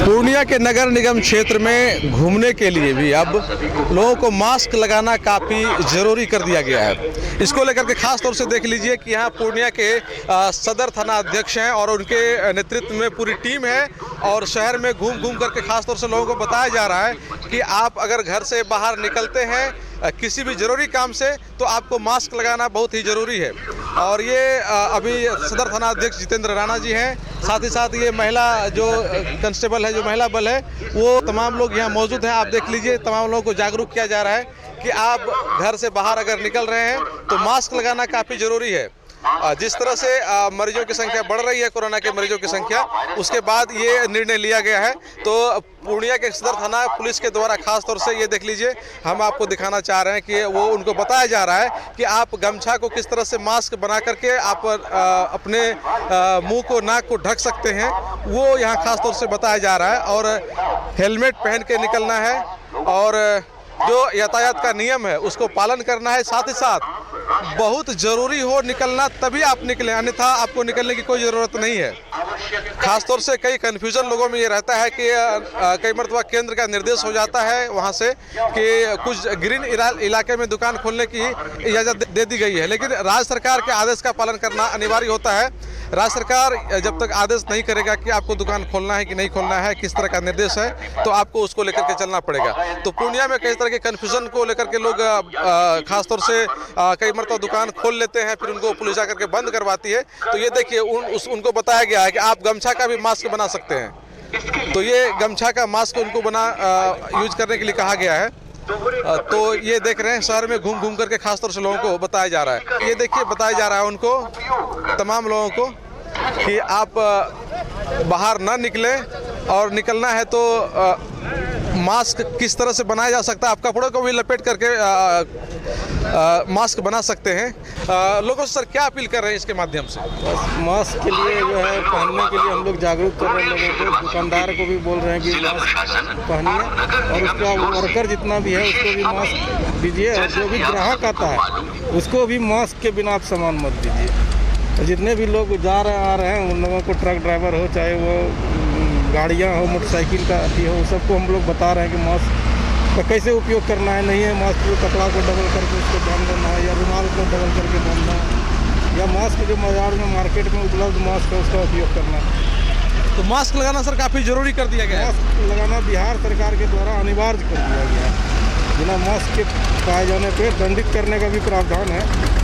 पूर्णिया के नगर निगम क्षेत्र में घूमने के लिए भी अब लोगों को मास्क लगाना काफ़ी ज़रूरी कर दिया गया है। इसको लेकर के खास तौर से देख लीजिए कि यहाँ पूर्णिया के सदर थाना अध्यक्ष हैं और उनके नेतृत्व में पूरी टीम है और शहर में घूम घूम करके खास तौर से लोगों को बताया जा रहा है कि आप अगर घर से बाहर निकलते हैं किसी भी ज़रूरी काम से तो आपको मास्क लगाना बहुत ही ज़रूरी है। और ये अभी सदर थाना अध्यक्ष जितेंद्र राणा जी हैं, साथ ही साथ ये महिला जो कांस्टेबल है, जो महिला बल है, वो तमाम लोग यहाँ मौजूद हैं। आप देख लीजिए, तमाम लोगों को जागरूक किया जा रहा है कि आप घर से बाहर अगर निकल रहे हैं तो मास्क लगाना काफ़ी ज़रूरी है। जिस तरह से मरीजों की संख्या बढ़ रही है, कोरोना के मरीजों की संख्या, उसके बाद ये निर्णय लिया गया है। तो पूर्णिया के सदर थाना पुलिस के द्वारा खास तौर से ये देख लीजिए, हम आपको दिखाना चाह रहे हैं कि वो उनको बताया जा रहा है कि आप गमछा को किस तरह से मास्क बना करके आप अपने मुंह को, नाक को ढक सकते हैं, वो यहाँ खास तौर से बताया जा रहा है। और हेलमेट पहन के निकलना है और जो यातायात का नियम है उसको पालन करना है। साथ ही साथ बहुत ज़रूरी हो निकलना तभी आप निकलें, अन्यथा आपको निकलने की कोई ज़रूरत नहीं है। खास तौर से कई कन्फ्यूज़न लोगों में ये रहता है कि कई मरतबा केंद्र का निर्देश हो जाता है वहाँ से कि कुछ ग्रीन इलाके में दुकान खोलने की इजाज़त दे दी गई है, लेकिन राज्य सरकार के आदेश का पालन करना अनिवार्य होता है। राज्य सरकार जब तक आदेश नहीं करेगा कि आपको दुकान खोलना है कि नहीं खोलना है, किस तरह का निर्देश है, तो आपको उसको लेकर के चलना पड़ेगा। तो पूर्णिया में कई तरह के कन्फ्यूजन को लेकर के लोग खासतौर से कई मरतबा दुकान खोल लेते हैं, फिर उनको पुलिस आकर के बंद करवाती है। तो ये देखिए, उनको बताया गया है कि आप गमछा का भी मास्क बना सकते हैं। तो ये गमछा का मास्क उनको यूज करने के लिए कहा गया है। तो ये देख रहे हैं, शहर में घूम घूम करके खास तौर से लोगों को बताया जा रहा है। ये देखिए, बताया जा रहा है उनको, तमाम लोगों को, कि आप बाहर ना निकलें और निकलना है तो मास्क किस तरह से बनाया जा सकता है। आप कपड़ों को भी लपेट करके मास्क बना सकते हैं। लोगों से सर क्या अपील कर रहे हैं इसके माध्यम से? मास्क के लिए जो है पहनने के लिए हम लोग जागरूक कर रहे हैं लोगों को। दुकानदार को भी बोल रहे हैं कि मास्क पहनिए और उसका वर्कर जितना भी है उसको भी मास्क दीजिए, और जो भी ग्राहक आता है उसको भी मास्क के बिना आप सामान मत दीजिए। और जितने भी लोग जा रहे आ रहे हैं उन लोगों को, ट्रक ड्राइवर हो चाहे वो गाड़ियाँ हो, मोटरसाइकिल का हो, सबको हम लोग बता रहे हैं कि मास्क का कैसे उपयोग करना है। नहीं है मास्क को, कपड़ा को डबल करके उसको बांधना है, या रुमाल को डबल करके बांधना है, या मास्क जो बाजार में मार्केट में उपलब्ध मास्क है उसका उपयोग करना है। तो मास्क लगाना सर काफ़ी ज़रूरी कर दिया गया है। मास्क लगाना बिहार सरकार के द्वारा अनिवार्य कर दिया गया है। बिना मास्क के पाए जाने पर दंडित करने का भी प्रावधान है।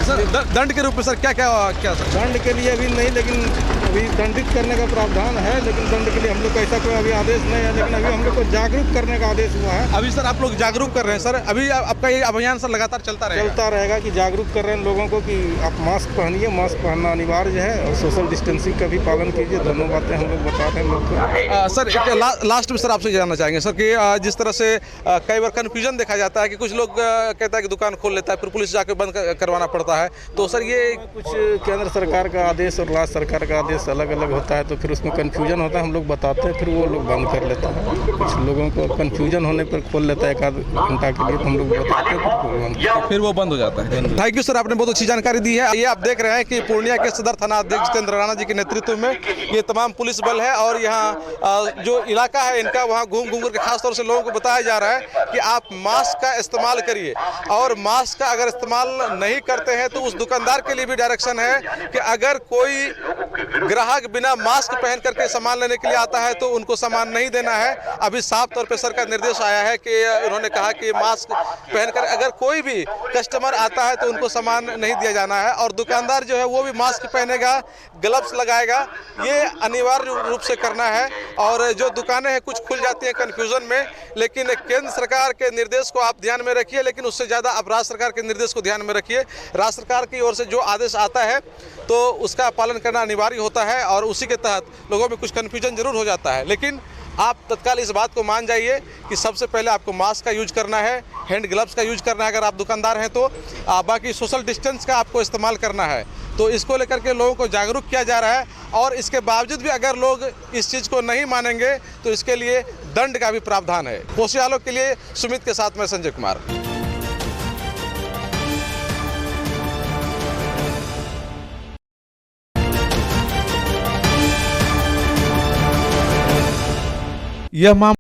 सर दंड के रूप में सर क्या सर? दंड के लिए अभी नहीं, लेकिन अभी दंडित करने का प्रावधान है, लेकिन दंड के लिए हम लोग का ऐसा कोई अभी आदेश नहीं है। लेकिन अभी हम लोग को जागरूक करने का आदेश हुआ है। अभी सर आप लोग जागरूक कर रहे हैं सर, अभी आपका ये अभियान सर लगातार चलता रहेगा कि जागरूक कर रहे हैं लोगों को कि आप मास्क पहनिए, मास्क पहनना अनिवार्य है, और सोशल डिस्टेंसिंग का भी पालन कीजिए। दोनों बातें हम लोग बता रहे हैं लोग को। सर लास्ट में सर आपसे जानना चाहेंगे सर कि जिस तरह से कई बार कन्फ्यूजन देखा जाता है कि कुछ लोग कहता है कि दुकान खोल लेता है, फिर पुलिस जाके बंद करवाना पड़ता है। तो सर ये कुछ केंद्र सरकार का आदेश और राज्य सरकार का आदेश अलग अलग होता है, तो फिर उसमें कन्फ्यूजन होता है। हम लोग बताते हैं, फिर वो लोग बंद कर लेते हैं। कुछ लोगों को कन्फ्यूजन होने पर खोल लेता है एक आध घंटा के लिए, तो हम लोग बताते हैं, फिर वो बंद हो जाता है। थैंक यू सर, आपने बहुत अच्छी जानकारी दी है। ये आप देख रहे हैं कि पूर्णिया के सदर थाना अध्यक्ष जितेंद्र राणा जी के नेतृत्व में ये तमाम पुलिस बल है और यहाँ जो इलाका है इनका, वहाँ घूम घूम करके खास तौर से लोगों को बताया जा रहा है कि आप मास्क का इस्तेमाल करिए। और मास्क का अगर इस्तेमाल नहीं करते हैं तो उस दुकानदार के लिए भी डायरेक्शन है कि अगर कोई ग्राहक बिना मास्क पहन करके सामान लेने के लिए आता है तो उनको सामान नहीं देना है। अभी साफ तौर पे सर का निर्देश आया है कि उन्होंने कहा कि मास्क पहनकर अगर कोई भी कस्टमर आता है तो उनको सामान नहीं दिया जाना है। और दुकानदार जो है वो भी मास्क पहनेगा, ग्लव्स लगाएगा, ये अनिवार्य रूप से करना है। और जो दुकानें हैं कुछ खुल जाती हैं कन्फ्यूजन में, लेकिन केंद्र सरकार के निर्देश को आप ध्यान में रखिए, लेकिन उससे ज़्यादा आप राज्य सरकार के निर्देश को ध्यान में रखिए। राज्य सरकार की ओर से जो आदेश आता है तो उसका पालन करना अनिवार्य होता है और उसी के तहत लोगों में कुछ कन्फ्यूजन जरूर हो जाता है। लेकिन आप तत्काल इस बात को मान जाइए कि सबसे पहले आपको मास्क का यूज करना है, हैंड ग्लव्स का यूज करना है अगर आप दुकानदार हैं तो, बाकी सोशल डिस्टेंस का आपको इस्तेमाल करना है। तो इसको लेकर के लोगों को जागरूक किया जा रहा है और इसके बावजूद भी अगर लोग इस चीज़ को नहीं मानेंगे तो इसके लिए दंड का भी प्रावधान है। कोसी आलोक के लिए सुमित के साथ मैं संजय कुमार। यह मामला